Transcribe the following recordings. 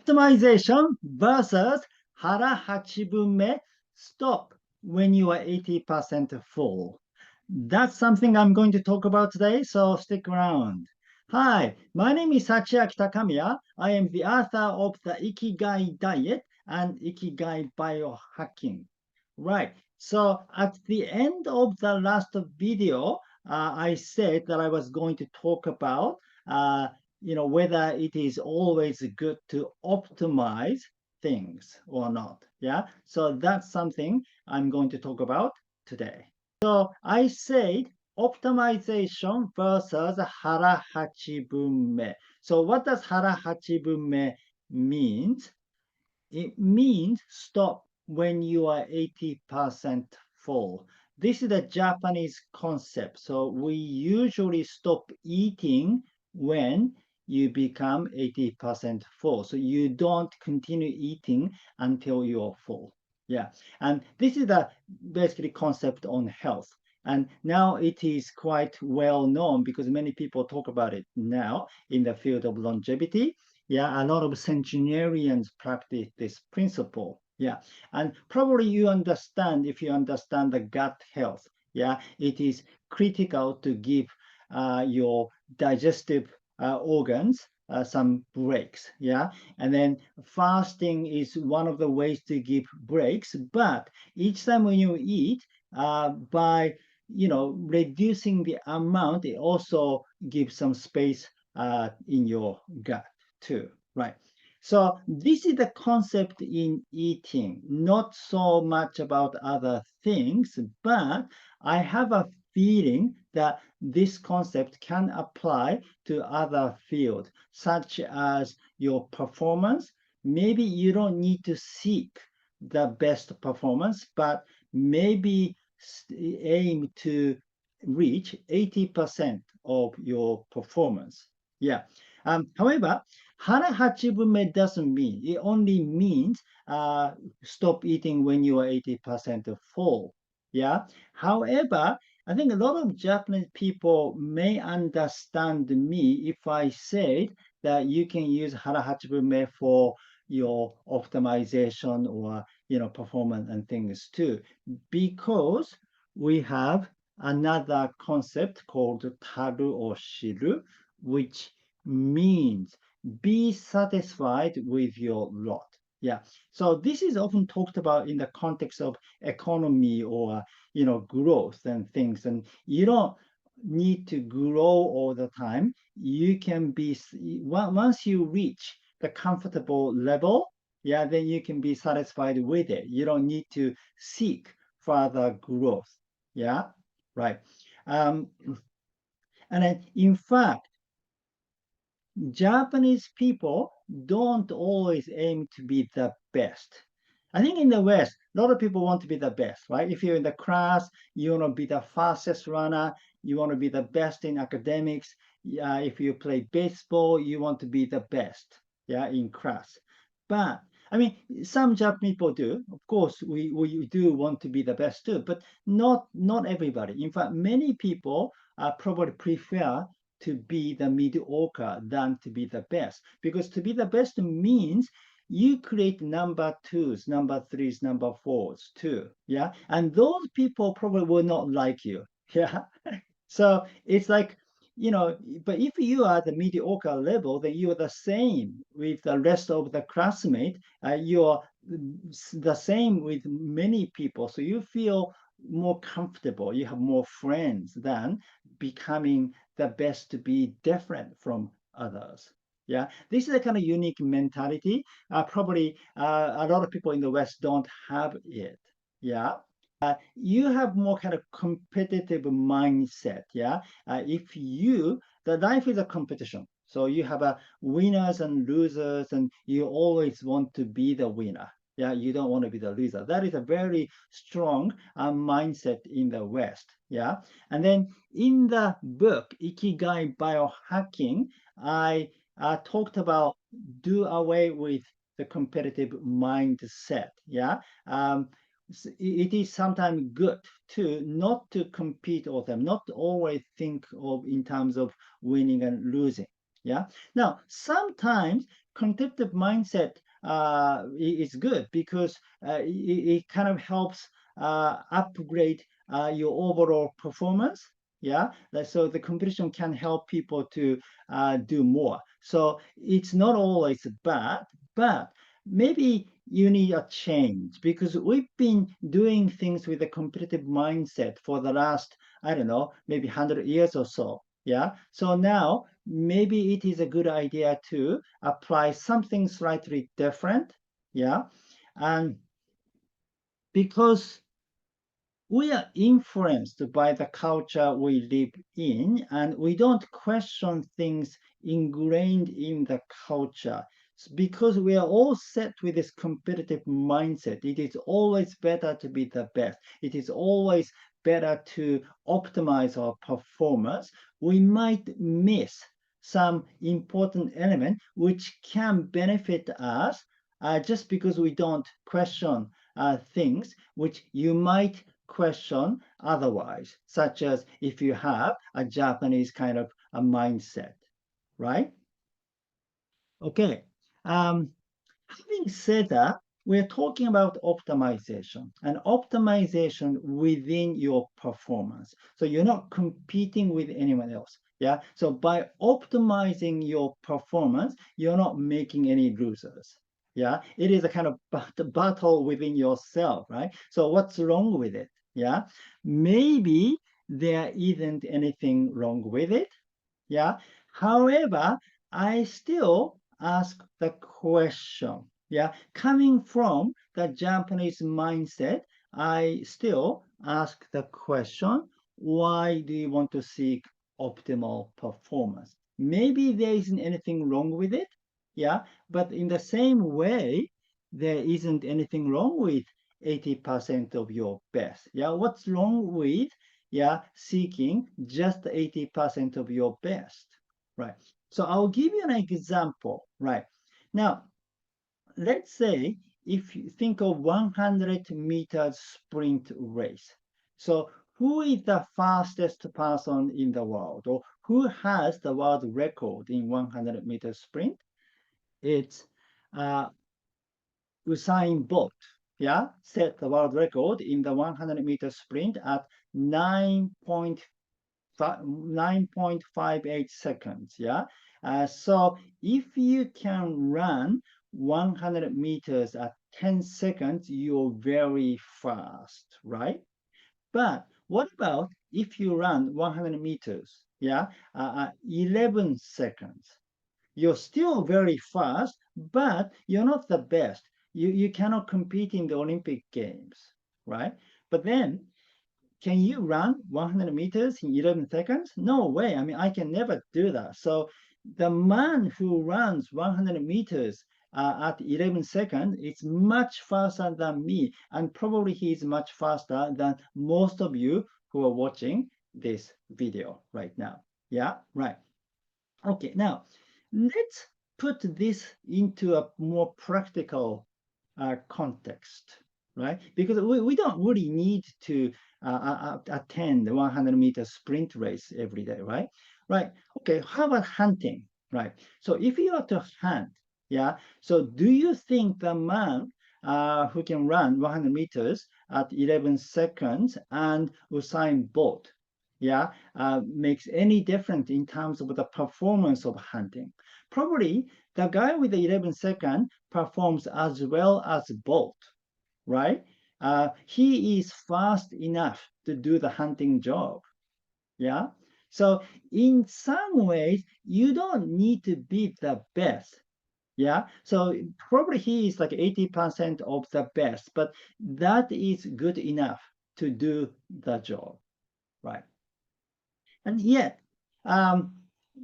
Optimization versus Hara Hachibunme, stop when you are 80% full. That's something I'm going to talk about today, so stick around. Hi, my name is Sachiaki Takamiya. I am the author of the Ikigai diet and Ikigai biohacking. Right, so at the end of the last video, I said that I was going to talk about whether it is always good to optimize things or not. Yeah, so that's something I'm going to talk about today. So I said optimization versus Hara Hachibunme. So what does Hara Hachibunme means? It means stop when you are 80% full. This is a Japanese concept. So we usually stop eating when you become 80% full. So you don't continue eating until you're full. Yeah. And this is the basically concept on health. And now it is quite well known because many people talk about it now in the field of longevity. Yeah, a lot of centenarians practice this principle. Yeah, and probably you understand if you understand the gut health. Yeah, it is critical to give your digestive organs some breaks. Yeah, and then fasting is one of the ways to give breaks. But each time when you eat, by reducing the amount, it also gives some space in your gut too, right? So this is the concept in eating, not so much about other things, but I have a feeling that this concept can apply to other fields, such as your performance. Maybe you don't need to seek the best performance, but maybe aim to reach 80% of your performance. Yeah. However, Hara Hachibunme doesn't mean, it only means stop eating when you are 80% full. Yeah. However, I think a lot of Japanese people may understand me if I said that you can use Hara Hachibunme for your optimization or performance and things too, because we have another concept called taru or shiru, which means be satisfied with your lot. Yeah. So this is often talked about in the context of economy or growth and things. And you don't need to grow all the time. You can be once you reach the comfortable level, yeah, then you can be satisfied with it. You don't need to seek further growth. Yeah, right. And then in fact, Japanese people don't always aim to be the best. I think in the West, a lot of people want to be the best, right? If you're in the class, you want to be the fastest runner, you want to be the best in academics. If you play baseball, you want to be the best, yeah, in class. But I mean, some Japanese people do. Of course, we do want to be the best too, but not everybody. In fact, many people probably prefer to be the mediocre than to be the best. Because to be the best means you create number twos, number threes, number fours too. Yeah. And those people probably will not like you. Yeah. So it's like, but if you are the mediocre level, then you are the same with the rest of the classmate. You are the same with many people. So you feel more comfortable. You have more friends than becoming the best to be different from others. Yeah, this is a kind of unique mentality. Probably a lot of people in the West don't have it. Yeah. You have more kind of competitive mindset. Yeah. If the life is a competition. So you have a winners and losers, and you always want to be the winner. Yeah, you don't want to be the loser. That is a very strong mindset in the West. Yeah. And then in the book, Ikigai Biohacking, I talked about do away with the competitive mindset. Yeah. It is sometimes good to not to compete all the time, not to always think of in terms of winning and losing. Yeah. Now, sometimes competitive mindset is good because it kind of helps upgrade your overall performance. Yeah, so the competition can help people to do more. So it's not always bad, but maybe you need a change because we've been doing things with a competitive mindset for the last, I don't know, maybe 100 years or so. Yeah. So now maybe it is a good idea to apply something slightly different. Yeah. And because we are influenced by the culture we live in, and we don't question things ingrained in the culture. Because we are all set with this competitive mindset. It is always better to be the best. It is always better to optimize our performance. We might miss some important element which can benefit us just because we don't question things which you might question otherwise, such as if you have a Japanese kind of a mindset, right? Okay. Having said that, we're talking about optimization and optimization within your performance. So you're not competing with anyone else. Yeah. So by optimizing your performance, you're not making any losers. Yeah. It is a kind of battle within yourself, right? So what's wrong with it? Yeah. Maybe there isn't anything wrong with it. Yeah. However, I still ask the question. Yeah. Coming from the Japanese mindset, I still ask the question, why do you want to seek optimal performance? Maybe there isn't anything wrong with it. Yeah. But in the same way, there isn't anything wrong with 80% of your best. Yeah. What's wrong with seeking just 80% of your best, right? So I'll give you an example, right? Now, let's say if you think of 100 meters sprint race. So who is the fastest person in the world, or who has the world record in 100 meter sprint? It's uh, Usain Bolt, yeah, set the world record in the 100-meter sprint at 9.58 seconds. Yeah. So if you can run 100 meters at 10 seconds, you're very fast, right? But what about if you run 100 meters, 11 seconds? You're still very fast, but you're not the best. You cannot compete in the Olympic Games, right? But then, can you run 100 meters in 11 seconds? No way. I mean, I can never do that. So the man who runs 100 meters at 11 seconds is much faster than me. And probably he's much faster than most of you who are watching this video right now. Yeah, right. Okay, now let's put this into a more practical context, right? Because we don't really need to attend the 100-meter sprint race every day, right? Right. Okay, how about hunting, right? So if you are to hunt, so do you think the man who can run 100 meters at 11 seconds and Usain Bolt, makes any difference in terms of the performance of hunting? Probably the guy with the 11 second performs as well as Bolt, right? He is fast enough to do the hunting job. Yeah. So in some ways, you don't need to be the best. Yeah. So probably he is like 80% of the best, but that is good enough to do the job. Right. And yet,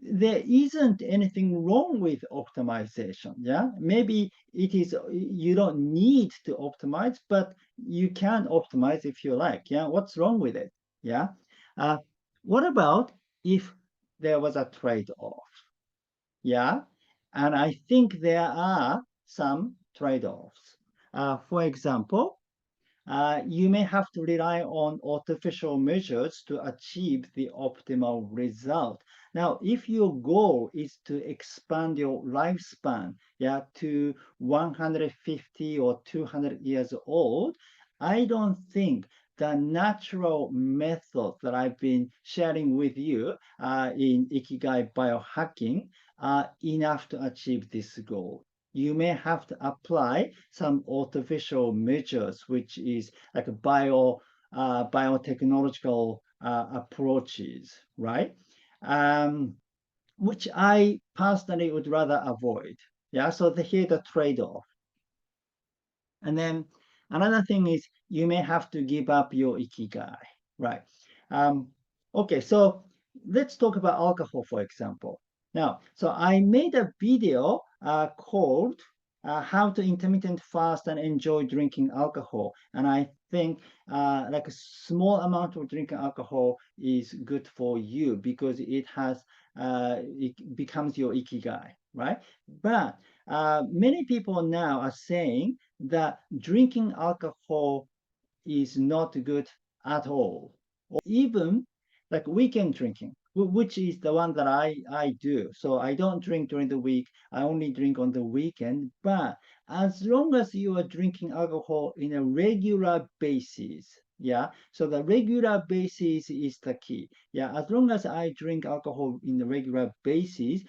there isn't anything wrong with optimization. Yeah, maybe it is you don't need to optimize, but you can optimize if you like. Yeah, what's wrong with it? Yeah, uh, what about if there was a trade-off? Yeah, and I think there are some trade-offs. For example, you may have to rely on artificial measures to achieve the optimal result. Now, if your goal is to expand your lifespan, yeah, to 150 or 200 years old, I don't think the natural method that I've been sharing with you in Ikigai biohacking are enough to achieve this goal. You may have to apply some artificial measures, which is like a biotechnological approaches, right? Which I personally would rather avoid. Yeah, so here the trade-off. And then another thing is you may have to give up your ikigai, right? Um, okay, so let's talk about alcohol, for example. Now, so I made a video called How to Intermittent Fast and Enjoy Drinking Alcohol. And I think like a small amount of drinking alcohol is good for you because it becomes your ikigai, right? But many people now are saying that drinking alcohol is not good at all, or even like weekend drinking, which is the one that I do. So I don't drink during the week, I only drink on the weekend. But as long as you are drinking alcohol in a regular basis, yeah, so the regular basis is the key. Yeah, as long as I drink alcohol in a regular basis,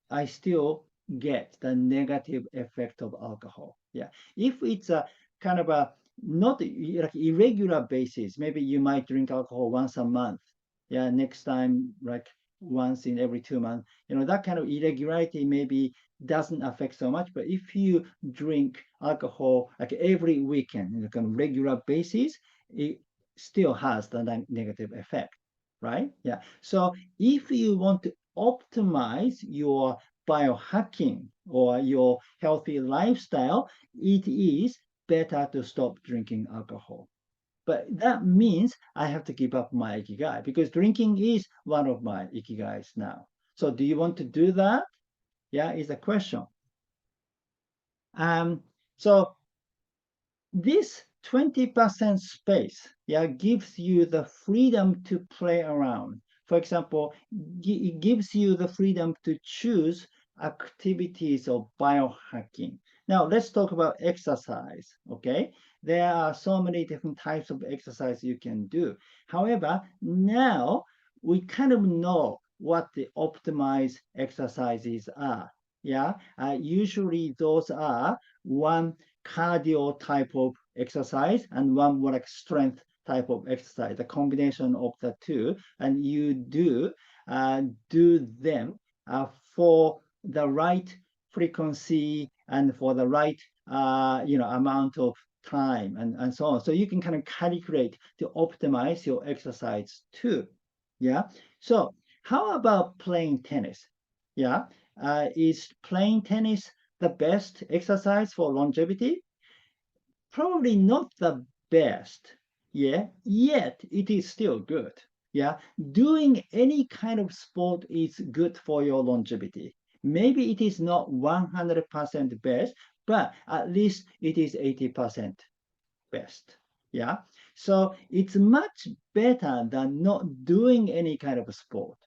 I still get the negative effect of alcohol. Yeah. If it's a kind of a not like irregular basis, maybe you might drink alcohol once a month. Yeah. Next time, like once in every 2 months, that kind of irregularity maybe doesn't affect so much. But if you drink alcohol like every weekend, like on a regular basis, it still has the negative effect, right? Yeah. So if you want to optimize your biohacking or your healthy lifestyle, it is better to stop drinking alcohol. But that means I have to give up my ikigai because drinking is one of my ikigais now. So do you want to do that? Yeah, is a question. So this 20% space, yeah, gives you the freedom to play around. For example, it gives you the freedom to choose activities of biohacking. Now, let's talk about exercise, okay? There are so many different types of exercise you can do. However, now we kind of know what the optimized exercises are. Yeah, usually those are one cardio type of exercise and one more like strength type of exercise, the combination of the two, and you do them for the right frequency and for the right amount of time and so on. So you can kind of calculate to optimize your exercise too. Yeah. So how about playing tennis? Yeah. Is playing tennis the best exercise for longevity? Probably not the best, yeah, yet it is still good. Yeah, doing any kind of sport is good for your longevity. Maybe it is not 100% best, but at least it is 80% best. Yeah, so it's much better than not doing any kind of sport,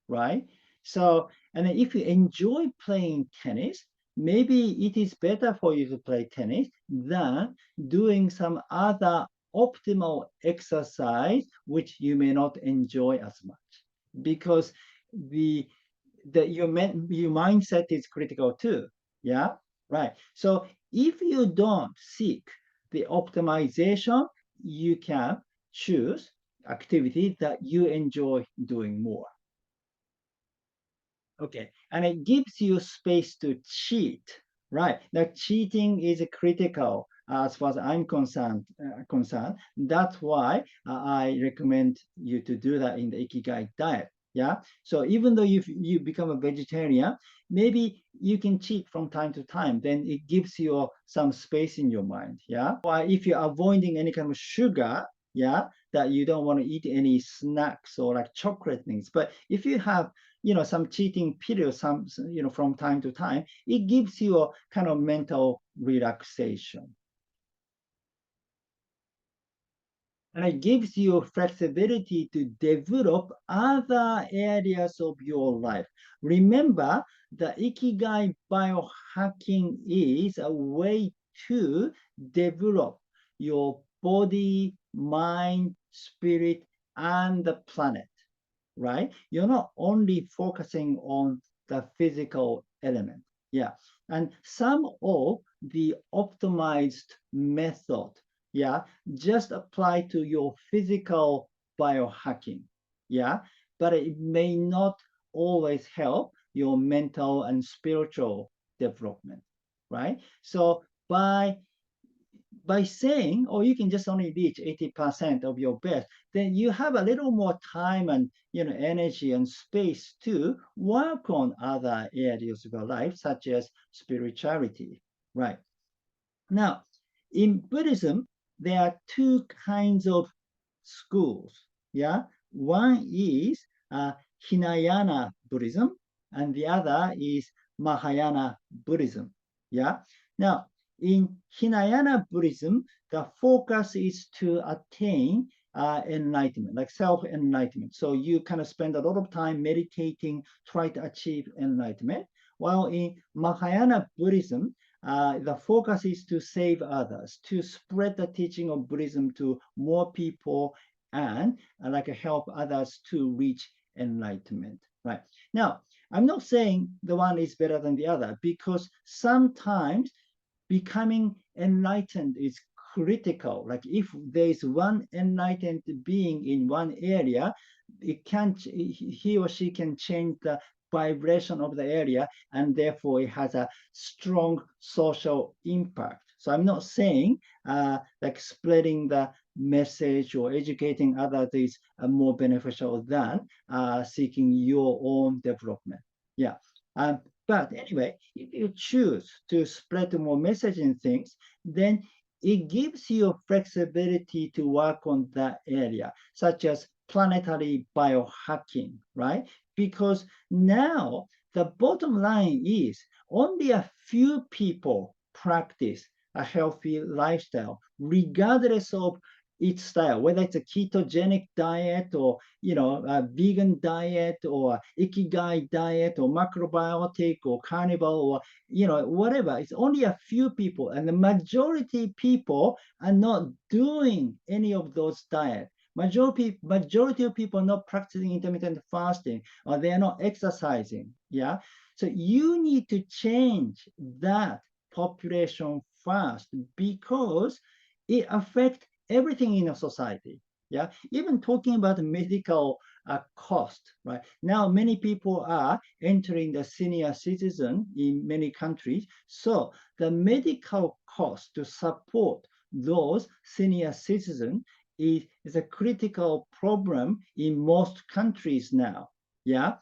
right? So, and if you enjoy playing tennis, maybe it is better for you to play tennis than doing some other optimal exercise which you may not enjoy as much because the your mindset is critical too. Yeah, right. So if you don't seek the optimization, you can choose activity that you enjoy doing more. Okay, and it gives you space to cheat, right? Now, cheating is critical as far as I'm concerned. That's why I recommend you to do that in the Ikigai diet. Yeah. So even though you become a vegetarian, maybe you can cheat from time to time. Then it gives you some space in your mind. Yeah. Or if you're avoiding any kind of sugar, yeah, that you don't want to eat any snacks or like chocolate things. But if you have some cheating period from time to time, it gives you a kind of mental relaxation. And it gives you flexibility to develop other areas of your life. Remember, the Ikigai biohacking is a way to develop your body, mind, spirit, and the planet, right? You're not only focusing on the physical element. Yeah. And some of the optimized method, yeah, just apply to your physical biohacking. Yeah. But it may not always help your mental and spiritual development, right? So by saying, oh, you can just only reach 80% of your best, then you have a little more time and energy and space to work on other areas of your life, such as spirituality. Right. Now, in Buddhism, there are two kinds of schools. Yeah. One is Hinayana Buddhism, and the other is Mahayana Buddhism. Yeah. Now, in Hinayana Buddhism, the focus is to attain enlightenment, like self-enlightenment. So you kind of spend a lot of time meditating, try to achieve enlightenment. While in Mahayana Buddhism, the focus is to save others, to spread the teaching of Buddhism to more people, and like help others to reach enlightenment. Right. Now, I'm not saying the one is better than the other, because sometimes becoming enlightened is critical. Like if there's one enlightened being in one area, he or she can change the vibration of the area, and therefore it has a strong social impact. So I'm not saying like spreading the message or educating others is more beneficial than seeking your own development. Yeah. But anyway, if you choose to spread more messaging things, then it gives you flexibility to work on that area, such as planetary biohacking, right? Because now the bottom line is only a few people practice a healthy lifestyle, regardless of its style, whether it's a ketogenic diet or a vegan diet or Ikigai diet or macrobiotic or carnivore or whatever. It's only a few people, and the majority people are not doing any of those diets. Majority of people are not practicing intermittent fasting, or they are not exercising. Yeah. So you need to change that population first, because it affects everything in a society. Yeah, even talking about medical cost, right? Now, many people are entering the senior citizen in many countries. So the medical cost to support those senior citizens is a critical problem in most countries now. Yeah.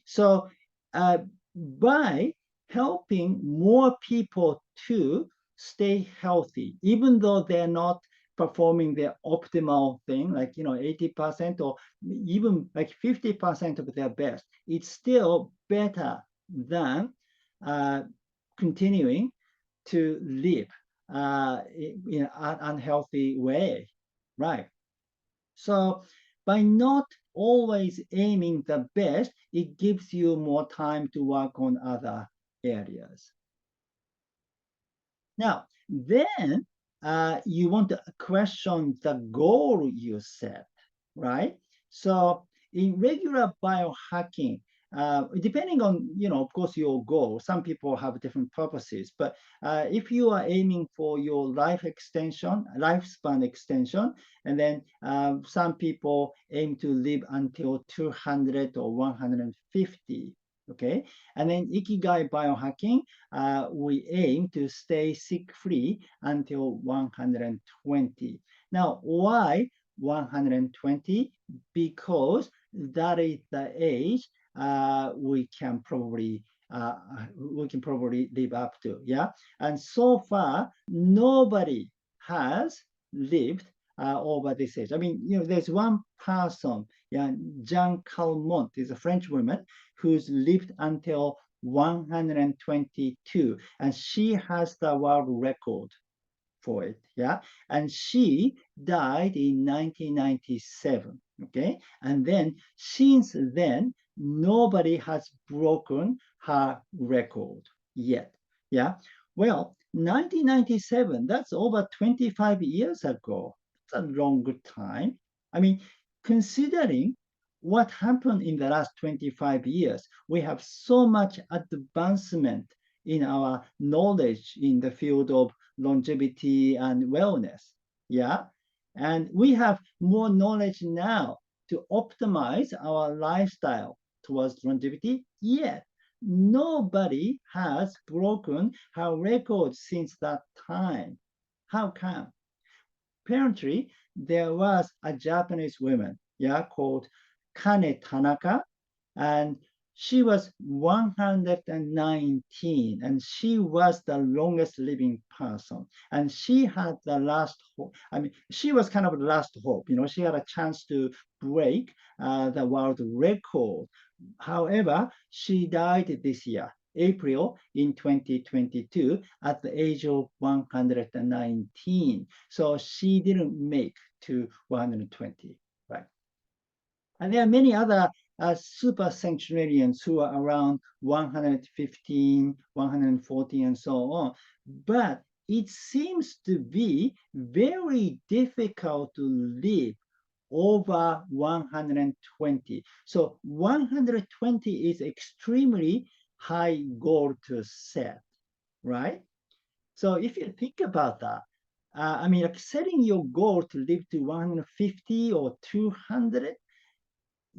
So by helping more people to stay healthy, even though they're not performing their optimal thing, like 80% or even like 50% of their best, it's still better than continuing to live in an unhealthy way, right? So by not always aiming the best, it gives you more time to work on other areas. Now, then you want to question the goal you set, right? So in regular biohacking, depending on, of course, your goal, some people have different purposes, but if you are aiming for your lifespan extension, and then some people aim to live until 200 or 150, okay? And then Ikigai biohacking, we aim to stay sick-free until 120. Now, why 120? Because that is the age we can probably live up to. Yeah, and so far nobody has lived over this age. I mean, there's one person, yeah, Jean Calment is a French woman who's lived until 122, and she has the world record for it. Yeah. And she died in 1997. Okay. And then since then, nobody has broken her record yet. Yeah. Well, 1997, that's over 25 years ago. It's a long time. I mean, considering what happened in the last 25 years, we have so much advancement in our knowledge in the field of longevity and wellness. Yeah. And we have more knowledge now to optimize our lifestyle towards longevity, yet nobody has broken her record since that time. How come? Apparently, there was a Japanese woman, yeah, called Kane Tanaka, and she was 119, and she was the longest living person. And she had the last hope. I mean, she was kind of the last hope. You know, she had a chance to break the world record. However, she died this year, April in 2022, at the age of 119. So she didn't make to 120, right? And there are many other super centenarians who are around 115, 114, and so on. But it seems to be very difficult to live over 120. So 120 is extremely high goal to set, right? So if you think about that, I mean, like setting your goal to live to 150 or 200,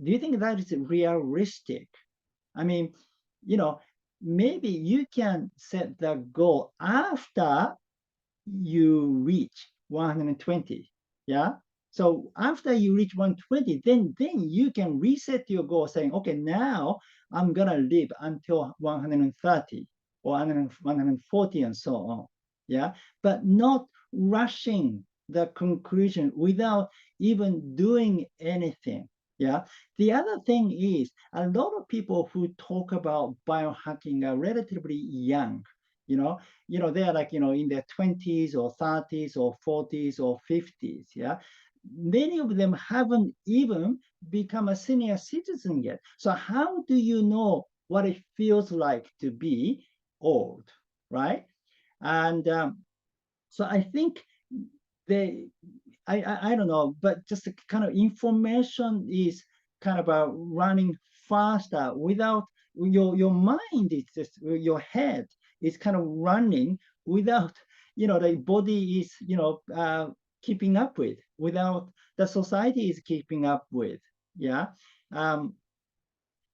do you think that is realistic? I mean, you know, maybe you can set the goal after you reach 120. Yeah. So after you reach 120, then you can reset your goal saying, okay, now I'm gonna live until 130 or 140 and so on. Yeah. But not rushing the conclusion without even doing anything. Yeah. The other thing is a lot of people who talk about biohacking are relatively young. You know, they're like, in their 20s or 30s or 40s or 50s. Yeah. Many of them haven't even become a senior citizen yet. So how do you know what it feels like to be old, right? And so I think they, I don't know, but just the kind of information is kind of running faster without your mind is just your head is kind of running without the body is keeping up with without the society is keeping up with. Yeah. um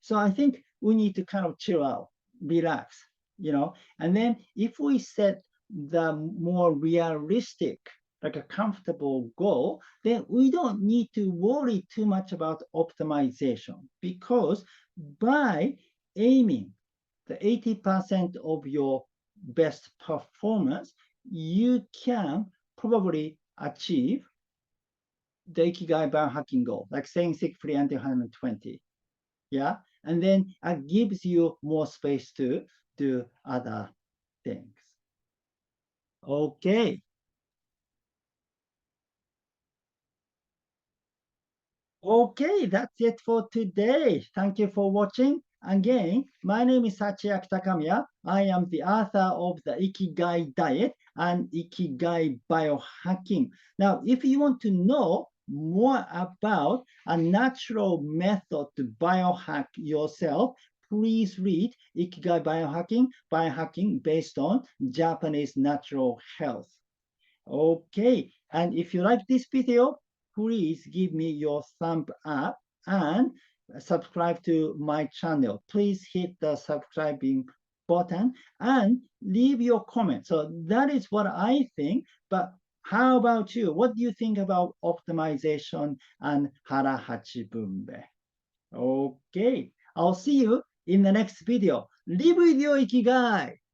so I think we need to kind of chill out, relax, and then if we set the more realistic, like a comfortable goal, then we don't need to worry too much about optimization, because by aiming the 80% of your best performance, you can probably achieve the Ikigai biohacking goal, like staying sick free until 120. Yeah. And then it gives you more space to do other things. Okay. Okay, that's it for today. Thank you for watching. Again, my name is Sachiaki Takamiya. I am the author of the Ikigai diet and Ikigai biohacking. Now, if you want to know more about a natural method to biohack yourself, please read Ikigai biohacking based on Japanese natural health. Okay, and if you like this video, please give me your thumb up and subscribe to my channel. Please hit the subscribing button and leave your comment. So that is what I think, but how about you? What do you think about optimization and Hara Hachibunme? Okay, I'll see you in the next video. Live with your Ikigai!